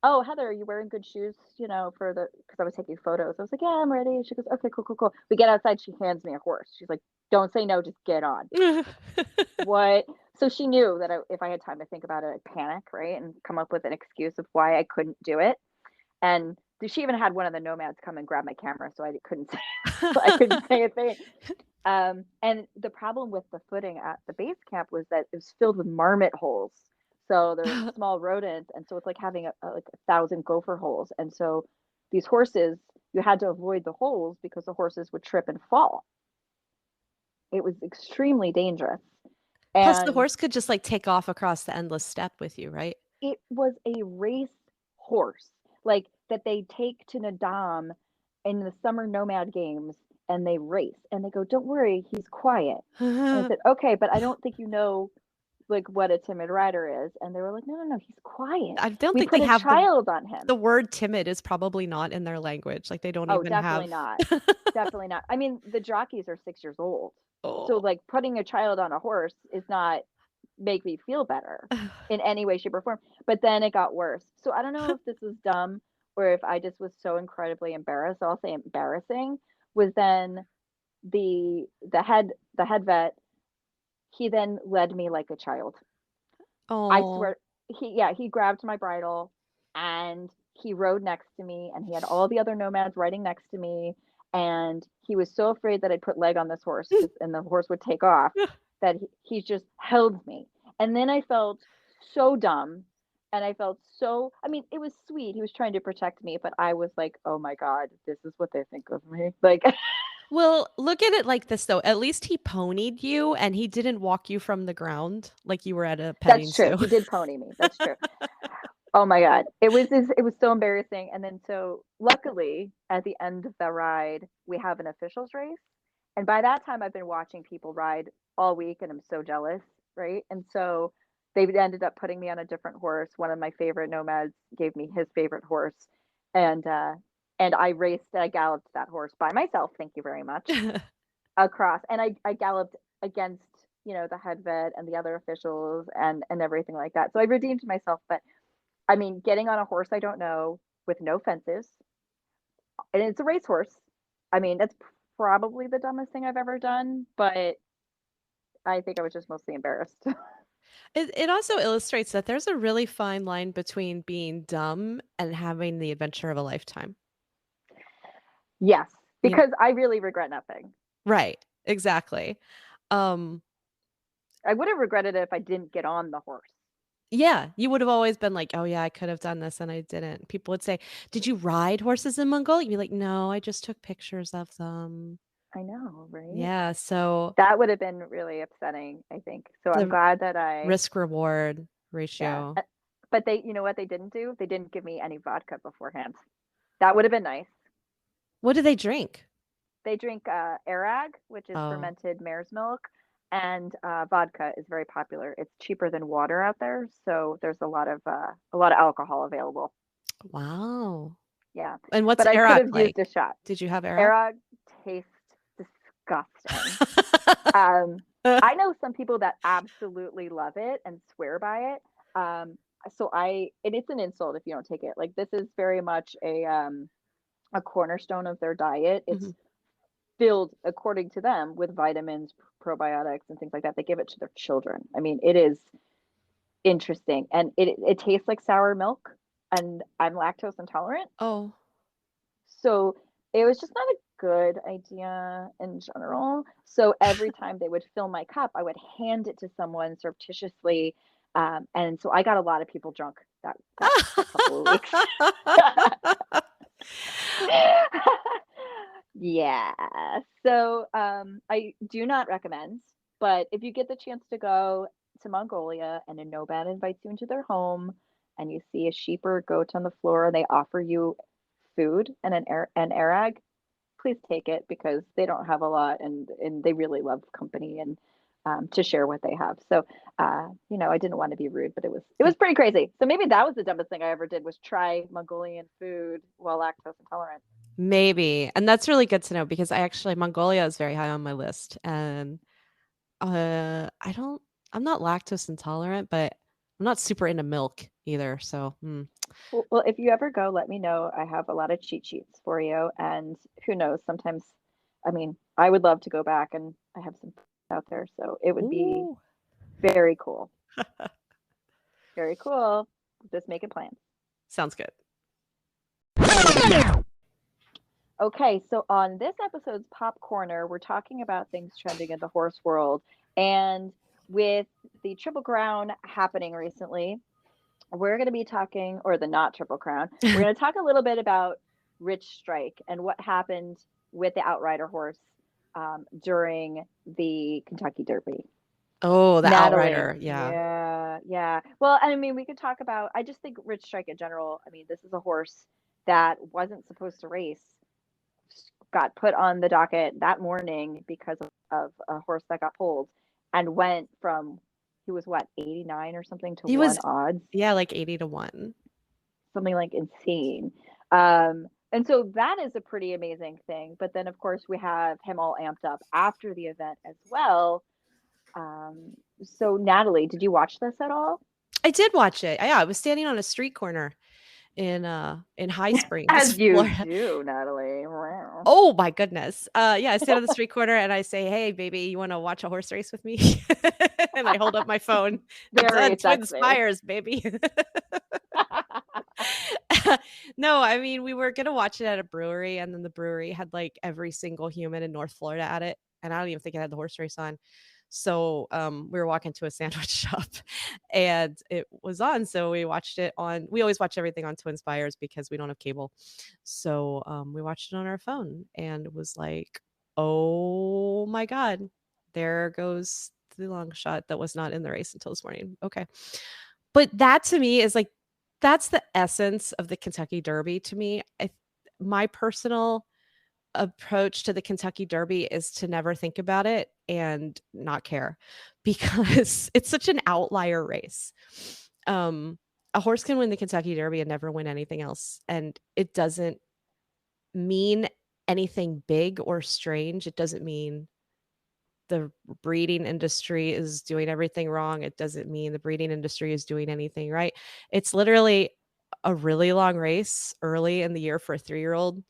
"Oh, Heather, are you wearing good shoes, you know, for the," because I was taking photos. I was like, "Yeah, I'm ready." She goes, "Okay, cool, cool, cool." We get outside, she hands me a horse. She's like, "Don't say no, just get on." What? So she knew that if I had time to think about it, I'd panic, right? And come up with an excuse of why I couldn't do it. And she even had one of the nomads come and grab my camera, so I couldn't say, I couldn't say a thing. And the problem with the footing at the base camp was that it was filled with marmot holes. So they're small rodents, and so it's like having like 1,000 gopher holes. And so these horses, you had to avoid the holes because the horses would trip and fall. It was extremely dangerous. Plus, the And horse could just, like, take off across the endless steppe with you, right? it was a race horse, like that they take to Nadam in the summer nomad games and they race and they go, "Don't worry, he's quiet." And I said, "Okay, but I don't think you know like what a timid rider is." And they were like, "No, no, no, he's quiet. I don't We think put they a have child on him." the word timid is probably not in their language, like, they don't Oh, even definitely have not. Definitely not. I mean, the jockeys are 6 years old. So Oh. like putting a child on a horse is not make me feel better in any way, shape, or form. But then it got worse. So I don't know if this was dumb or if I just was so incredibly embarrassed. I'll say embarrassing was then the head vet, he then led me like a child. I Oh. swear he grabbed my bridle and he rode next to me and he had all the other nomads riding next to me and he was so afraid that I'd put leg on this horse and the horse would take off that he just held me. And then I felt so dumb and I felt so, I mean, it was sweet. He was trying to protect me, but I was like, "Oh my God, this is what they think of me." Like, Well, look at it like this, though, at least he ponied you and he didn't walk you from the ground like you were at a petting that's true. zoo. He did pony me. That's true. Oh my God. It was so embarrassing. And then so luckily at the end of the ride, we have an officials race. And by that time I've been watching people ride all week and I'm so jealous, right? And so they ended up putting me on a different horse. One of my favorite nomads gave me his favorite horse. And and I galloped that horse by myself, thank you very much, across. And I galloped against, you know, the head vet and the other officials and everything like that. So I redeemed myself, but I mean, getting on a horse I don't know with no fences, and it's a racehorse. I mean, that's probably the dumbest thing I've ever done, but I think I was just mostly embarrassed. It also illustrates that there's a really fine line between being dumb and having the adventure of a lifetime. Yes, You because I really regret nothing. Right, exactly. Um, I would have regretted it if I didn't get on the horse. yeah, you would have always been like, "Oh, yeah, I could have done this and I didn't." People would say, "Did you ride horses in Mongolia?" You'd be like, "No, I just took pictures of them." I know, right? Yeah, so That would have been really upsetting, I think. So I'm the glad that I, risk reward yeah. ratio. But they, you know what they didn't do? They didn't give me any vodka beforehand. That would have been nice. What do they drink? They drink arag, which is Oh, fermented mare's milk, and vodka is very popular. It's cheaper than water out there, so there's a lot of alcohol available. wow. Yeah, And what's but I could arak have used like? a shot. Did you have arak? Arag tastes disgusting. Um, I know some people that absolutely love it and swear by it. And it's an insult if you don't take it. Like this is very much a cornerstone of their diet. It's Mhm. filled, according to them, with vitamins, probiotics, and things like that. They give it to their children. I mean, it is interesting, and it tastes like sour milk. And I'm lactose intolerant, Oh, so it was just not a good idea in general. So every time they would fill my cup, I would hand it to someone surreptitiously. And so I got a lot of people drunk that couple of weeks. Yeah. So I do not recommend, but if you get the chance to go to Mongolia and a nomad invites you into their home and you see a sheep or a goat on the floor and they offer you food and an arag, please take it because they don't have a lot and they really love company and to share what they have. So I didn't want to be rude, but it was pretty crazy. So maybe that was the dumbest thing I ever did was try Mongolian food while lactose intolerant. Maybe. And that's really good to know because Mongolia is very high on my list. And I'm not lactose intolerant, but I'm not super into milk either. So, Well, if you ever go, let me know. I have a lot of cheat sheets for you. And who knows, sometimes, I mean, I would love to go back and I have some out there. So it would be ooh. very cool. Very cool. Just making plans. Sounds good. Okay, so on this episode's Pop Corner, we're talking about things trending in the horse world. And with the Triple Crown happening recently, we're going to be talking, or the not Triple Crown, we're going to talk a little bit about Rich Strike and what happened with the Outrider horse during the Kentucky Derby. Oh, the Natalie. Outrider. Yeah. Yeah. Well, I mean, we could talk about, I just think Rich Strike in general, I mean, this is a horse that wasn't supposed to race, got put on the docket that morning because of a horse that got pulled and went from, he was what, 89 or something to He one was, odds? yeah, like 80 to 1. Something like insane. And so that is a pretty amazing thing. But then, of course, we have him all amped up after the event as well. So, Natalie, did you watch this at all? I did watch it. Yeah, I was standing on a street corner in High Springs, As you Florida. do, Natalie. Wow. Oh my goodness. Yeah, I stand on the street corner and I say, "Hey, baby, you want to watch a horse race with me?" And I hold up my phone. Very Twin sexy. Spires, baby. No, I mean, we were gonna watch it at a brewery, and then the brewery had like every single human in North Florida at it, and I don't even think it had the horse race on. So we were walking to a sandwich shop and it was on. So we watched it on, we always watch everything on Twin Spires because we don't have cable. So we watched it on our phone and it was like, oh my God, there goes the long shot that was not in the race until this morning. Okay. But that to me is like, that's the essence of the Kentucky Derby to me. My personal approach to the Kentucky Derby is to never think about it and not care because it's such an outlier race. A horse can win the Kentucky Derby and never win anything else. And it doesn't mean anything big or strange. It doesn't mean the breeding industry is doing everything wrong. It doesn't mean the breeding industry is doing anything right. It's literally a really long race early in the year for a 3-year-old.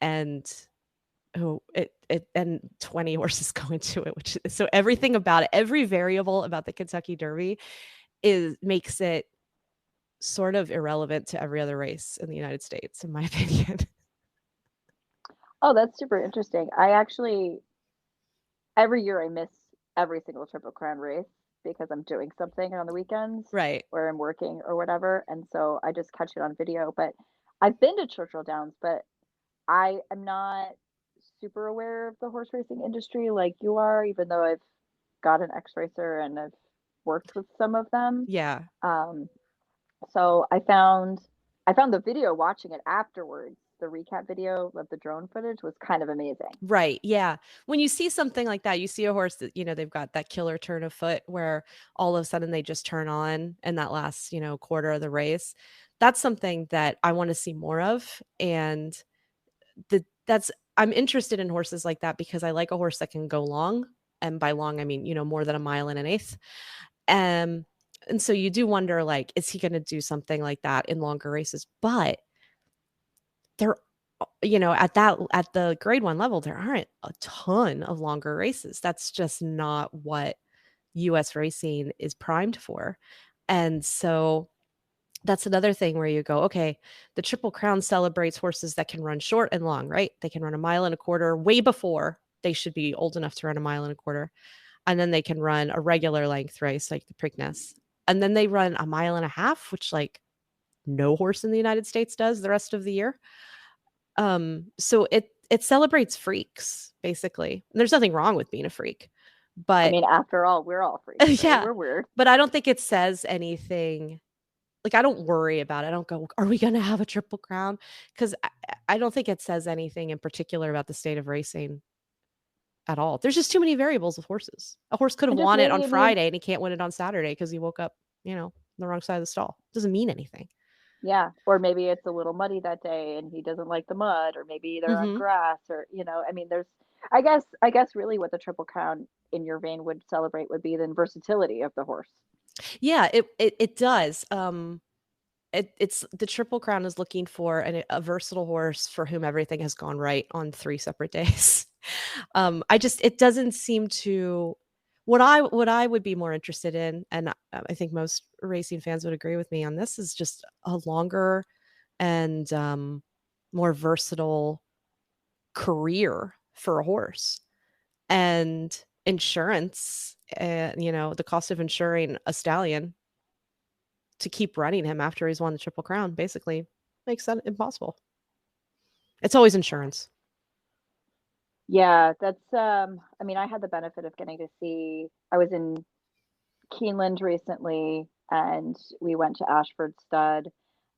And and 20 horses go into it, which so everything about it, every variable about the Kentucky Derby makes it sort of irrelevant to every other race in the United States, in my opinion. Oh, that's super interesting. I actually, every year I miss every single Triple Crown race because I'm doing something on the weekends, Right. or I'm working or whatever. And so I just catch it on video. But I've been to Churchill Downs, but I am not super aware of the horse racing industry like you are, even though I've got an ex-racer and I've worked with some of them. Yeah. So I found the video watching it afterwards. The recap video of the drone footage was kind of amazing. Right. Yeah. When you see something like that, you see a horse that, they've got that killer turn of foot where all of a sudden they just turn on in that last, quarter of the race. That's something that I want to see more of. And I'm interested in horses like that because I like a horse that can go long. And by long, I mean, more than 1 1/8 miles. And so you do wonder, like, is he going to do something like that in longer races? But there, at the grade 1 level, there aren't a ton of longer races. That's just not what US racing is primed for. And so That's another thing where you go, okay, the Triple Crown celebrates horses that can run short and long, right? They can run a mile and a quarter way before they should be old enough to run a mile and a quarter. And then they can run a regular length race like the Preakness. And then they run a mile and a half, which like no horse in the United States does the rest of the year. So it celebrates freaks, basically. And there's nothing wrong with being a freak. I But mean, after all, we're all freaks, right? yeah, We're weird. but I don't think it says anything. Like, I don't worry about it. I don't go, are we going to have a Triple Crown? Because I don't think it says anything in particular about the state of racing at all. There's just too many variables with horses. A horse could have And just won it maybe, on I mean, Friday and he can't win it on Saturday because he woke up, on the wrong side of the stall. Doesn't mean anything. yeah, or maybe it's a little muddy that day and he doesn't like the mud, or maybe they're on Hmm. grass, or I mean, I guess really what the Triple Crown in your vein would celebrate would be the versatility of the horse. Yeah, it does. It's the Triple Crown is looking for a versatile horse for whom everything has gone right on 3 separate days. It doesn't seem to what I would be more interested in, and I think most racing fans would agree with me on this, is just a longer and more versatile career for a horse. And insurance, the cost of insuring a stallion to keep running him after he's won the Triple Crown basically makes that impossible. It's always insurance. Yeah, that's I mean, I had the benefit of getting to see. I was in Keeneland recently, and we went to Ashford Stud,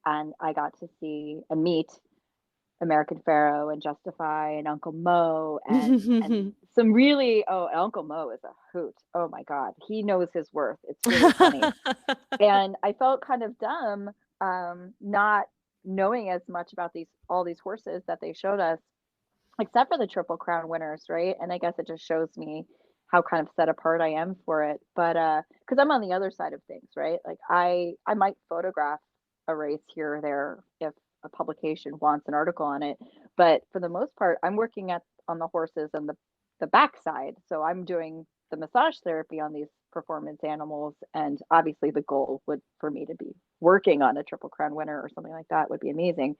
and I got to see and meet American Pharaoh and Justify and Uncle Mo, and some really, oh, Uncle Mo is a hoot. Oh my God, he knows his worth. It's really funny. And I felt kind of dumb, not knowing as much about all these horses that they showed us, except for the Triple Crown winners, right? And I guess it just shows me how kind of set apart I am for it. But because I'm on the other side of things, right? Like I might photograph a race here or there if a publication wants an article on it, but for the most part, I'm working on the horses and the backside. So I'm doing the massage therapy on these performance animals, and obviously the goal would for me to be working on a Triple Crown winner or something like that would be amazing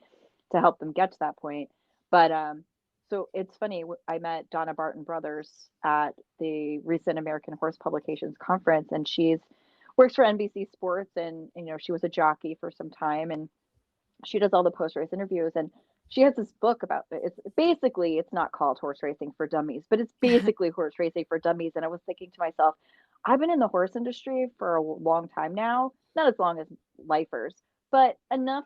to help them get to that point. But so it's funny, I met Donna Barton Brothers at the recent American Horse Publications conference, and she's works for NBC Sports, and she was a jockey for some time, and she does all the post race interviews, and she has this book about it. It's not called Horse Racing for Dummies, but it's basically horse racing for dummies. And I was thinking to myself, I've been in the horse industry for a long time now, not as long as lifers, but enough.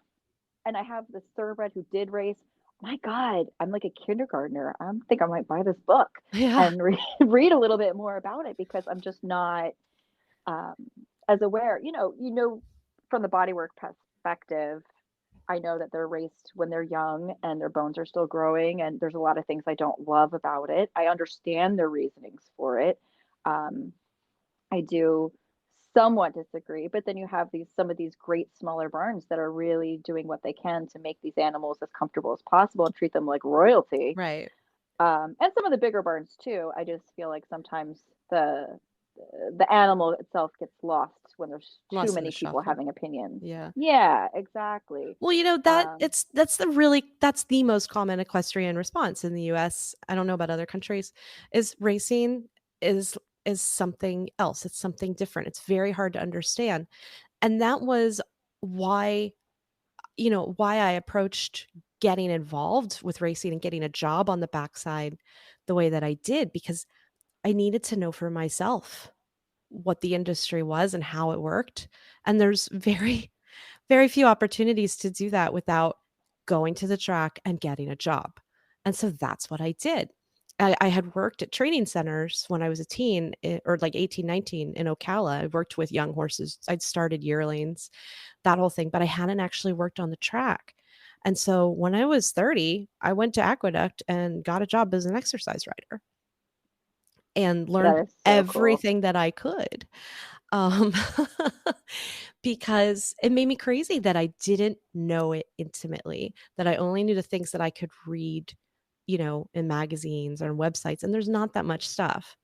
And I have this thoroughbred who did race. My God, I'm like a kindergartner. I think I might buy this book Yeah. and read a little bit more about it, because I'm just not um, as aware. From the bodywork perspective, I know that they're raced when they're young and their bones are still growing, and there's a lot of things I don't love about it. I understand their reasonings for it. Um, I do somewhat disagree, but then you have some of these great smaller barns that are really doing what they can to make these animals as comfortable as possible and treat them like royalty. Right. And some of the bigger barns too. I just feel like sometimes the animal itself gets lost when there's Lost too in many the people shuffle. having opinions. Yeah. Yeah, exactly. Well, Um, that's the most common equestrian response in the US. I don't know about other countries. Is racing is is something else. It's something different. It's very hard to understand. And that was why, why I approached getting involved with racing and getting a job on the backside the way that I did, because I needed to know for myself what the industry was and how it worked. And there's very, very few opportunities to do that without going to the track and getting a job. And so that's what I did. I had worked at training centers when I was a teen, or like 18, 19 in Ocala. I worked with young horses. I'd started yearlings, that whole thing, but I hadn't actually worked on the track. And so when I was 30, I went to Aqueduct and got a job as an exercise rider and that learned is so cool. everything that I could. Um, because it made me crazy that I didn't know it intimately, that I only knew the things that I could read, in magazines or on websites, and there's not that much stuff.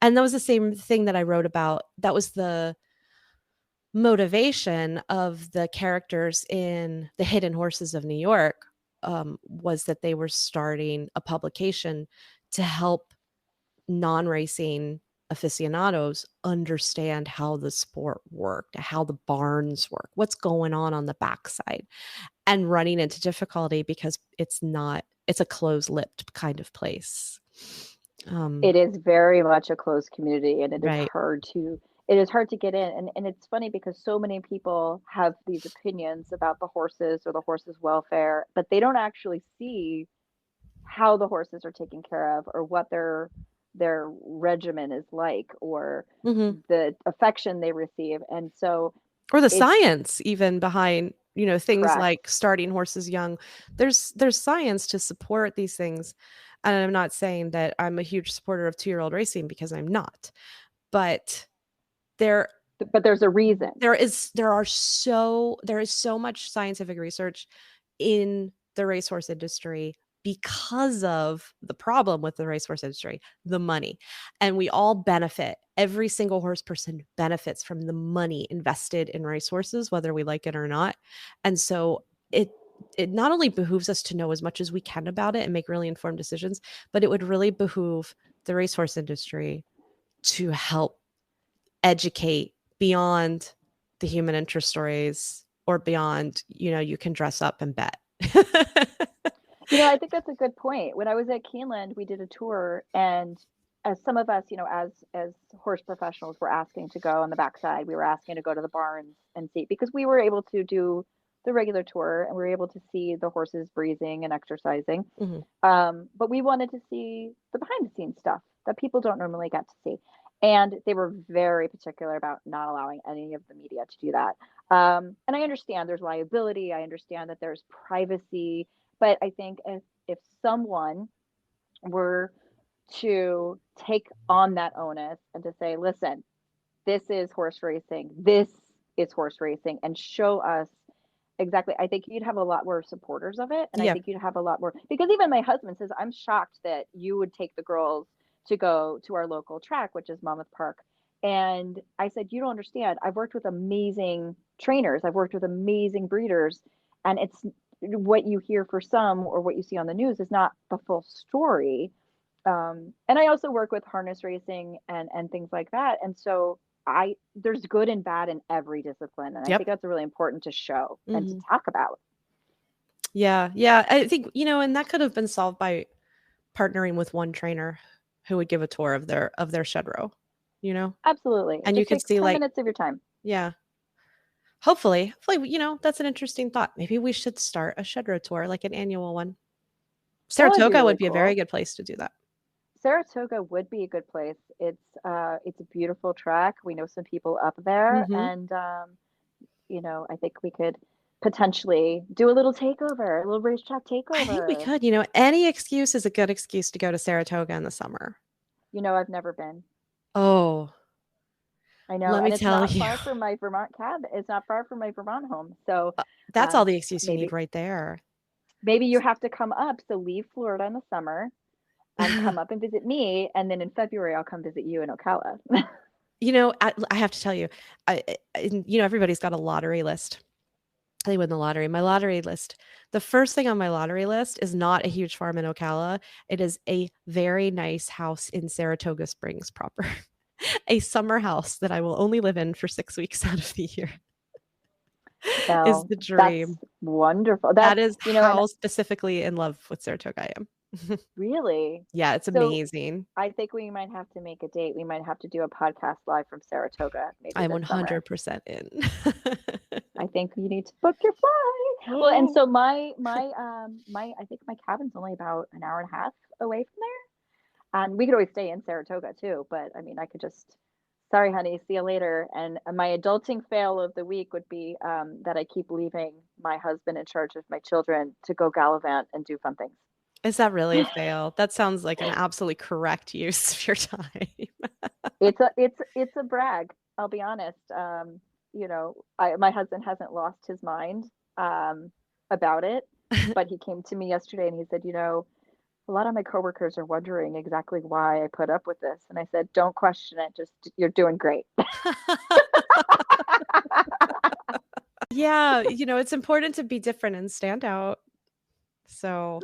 And that was the same thing that I wrote about. That was motivation of the characters in The Hidden Horses of New York was that they were starting a publication to help non-racing aficionados understand how the sport worked, how the barns work, what's going on the backside, and running into difficulty because it's a closed-lipped kind of place. It is very much a closed community, and Right. it is hard to get in. And it's funny because so many people have these opinions about the horses or the horses' welfare, but they don't actually see how the horses are taken care of or what their regimen is like or Mhm. the affection they receive. And so Or the it's science even behind, things correct. like starting horses young. There's science to support these things, and I'm not saying that I'm a huge supporter of 2-year-old racing because I'm not. But there But there's a reason. there is so much scientific research in the racehorse industry because of the problem with the racehorse industry, the money. And we all benefit. Every single horse person benefits from the money invested in racehorses, whether we like it or not. And so it not only behooves us to know as much as we can about it and make really informed decisions, but it would really behoove the racehorse industry to help educate beyond the human interest stories or beyond, you can dress up and bet. I think that's a good point. When I was at Keeneland, we did a tour, and as some of us, as horse professionals, were asking to go on the backside, we were asking to go to the barns and see because we were able to do the regular tour and we were able to see the horses breezing and exercising. Mhm. But we wanted to see the behind the scenes stuff that people don't normally get to see. And they were very particular about not allowing any of the media to do that. And I understand there's liability. I understand that there's privacy. But I think if someone were to take on that onus and to say, listen, this is horse racing, this is horse racing, and show us exactly, I think you'd have a lot more supporters of it. And I Yeah. think you'd have a lot more, because even my husband says, I'm shocked that you would take the girls to go to our local track, which is Monmouth Park. And I said, you don't understand. I've worked with amazing trainers, I've worked with amazing breeders, and it's what you hear for some or what you see on the news is not the full story. And I also work with harness racing and things like that. And so there's good and bad in every discipline. And I Yep. think that's really important to show and to Mhm. talk about. Yeah. Yeah. I think, and that could have been solved by partnering with one trainer who would give a tour of their shed row, Absolutely. It and you just could takes see 10 minutes of your time. yeah. Hopefully, that's an interesting thought. Maybe we should start a shed row tour, like an annual one. That would be Saratoga really would be a very cool. good place to do that. Saratoga would be a good place. It's a beautiful track. We know some people up there, Mhm. and I think we could potentially do a little takeover, a little racetrack I think we takeover. could, any excuse is a good excuse to go to Saratoga in the summer. I've never been. Oh, I know, let me and it's tell not you. far from my Vermont cabin. It's not far from my Vermont home. So That's all the um, excuse you need maybe right there. maybe you have to come up. So leave Florida in the summer and come up and visit me, and then in February I'll come visit you in Ocala. I have to tell you, everybody's got a lottery list. They win the lottery. My lottery list, the first thing on my lottery list is not a huge farm in Ocala. It is a very nice house in Saratoga Springs proper. A summer house that I will only live in for 6 weeks out of the year is Well, the that's dream. wonderful. That That's is and how specifically in love with Saratoga I am. really. Yeah, it's So amazing. I think we might have to make a date. We might have to do a podcast live from Saratoga maybe I'm this summer. 100% in. I think you need to book your flight. Well, and Oh. so my I think my cabin's only about an hour and a half away from there. And we could always stay in Saratoga too, but I mean, I could just, sorry, honey, see you later. And my adulting fail of the week would be that I keep leaving my husband in charge of my children to go gallivant and do fun things. Is that really a fail? That sounds like an absolutely correct use of your time. It's a brag. I'll be honest. My husband hasn't lost his mind about it, but he came to me yesterday and he said, a lot of my coworkers are wondering exactly why I put up with this. And I said, don't question it. Just, you're doing great. Yeah, it's important to be different and stand out. So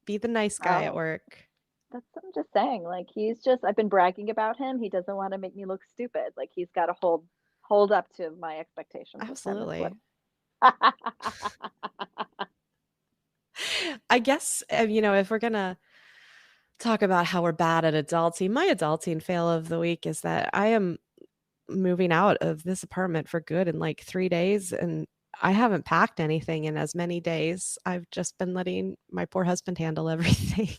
be the nice guy at Oh, work. that's what I'm just saying. Like I've been bragging about him. He doesn't want to make me look stupid. Like he's got to hold up to my expectations of him. Is what. Absolutely. I guess, if we're gonna talk about how we're bad at adulting, my adulting fail of the week is that I am moving out of this apartment for good in like 3 days, and I haven't packed anything in as many days. I've just been letting my poor husband handle everything.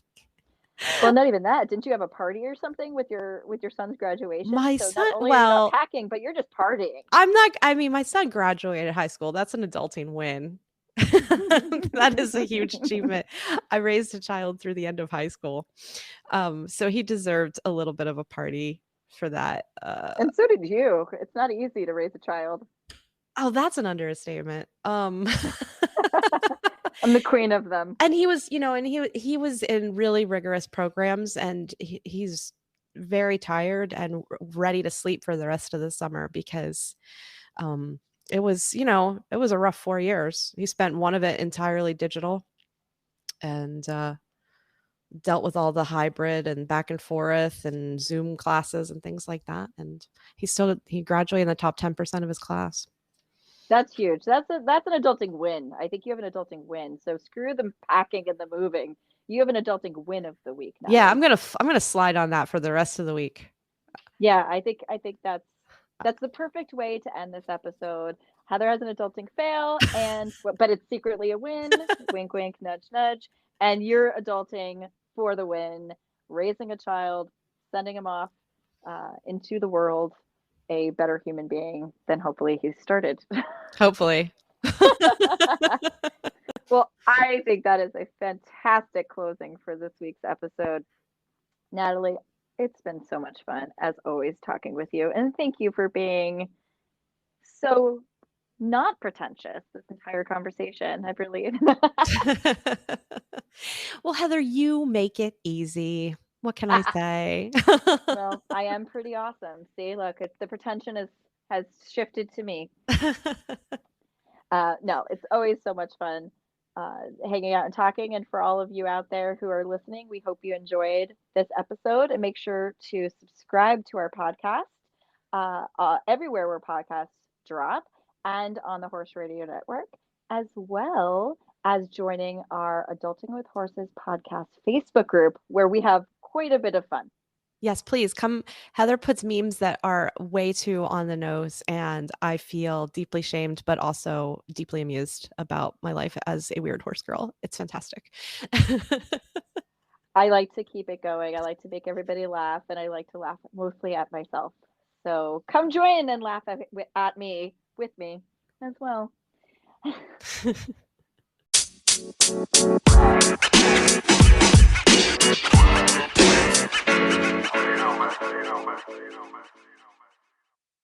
Well, not even that. Didn't you have a party or something with your son's graduation? My So not son only are you not well, packing, but you're just partying. I mean, my son graduated high school. That's an adulting win. That is a huge achievement. I raised a child through the end of high school. So he deserved a little bit of a party for that. And so did you. It's not easy to raise a child. Oh, that's an understatement. I'm the queen of them. And he was, and he was in really rigorous programs, and he's very tired and ready to sleep for the rest of the summer because it was, it was a rough 4 years. He spent one of it entirely digital and dealt with all the hybrid and back and forth and Zoom classes and things like that. And he graduated in the top 10% of his class. That's huge. That's an adulting win. I think you have an adulting win. So screw the packing and the moving. You have an adulting win of the week now. Yeah, I'm gonna slide on that for the rest of the week. Yeah, I think that's the perfect way to end this episode. Heather has an adulting fail, but it's secretly a win. Wink, wink, nudge, nudge. And you're adulting for the win, raising a child, sending him off into the world, a better human being than hopefully he started. Hopefully. Well, I think that is a fantastic closing for this week's episode. Natalie, it's been so much fun, as always, talking with you. And thank you for being so not pretentious this entire conversation. I've really. Well, Heather, you make it easy. What can I say? Well, I am pretty awesome. See, look, it's the pretension has shifted to me. No, it's always so much fun hanging out and talking. And for all of you out there who are listening, we hope you enjoyed this episode, and make sure to subscribe to our podcast everywhere where podcasts drop and on the Horse Radio Network, as well as joining our Adulting with Horses podcast Facebook group, where we have quite a bit of fun. Yes, please come. Heather puts memes that are way too on the nose, and I feel deeply shamed, but also deeply amused about my life as a weird horse girl. It's fantastic. I like to keep it going. I like to make everybody laugh, and I like to laugh mostly at myself. So come join and laugh at me with me as well. You know, man.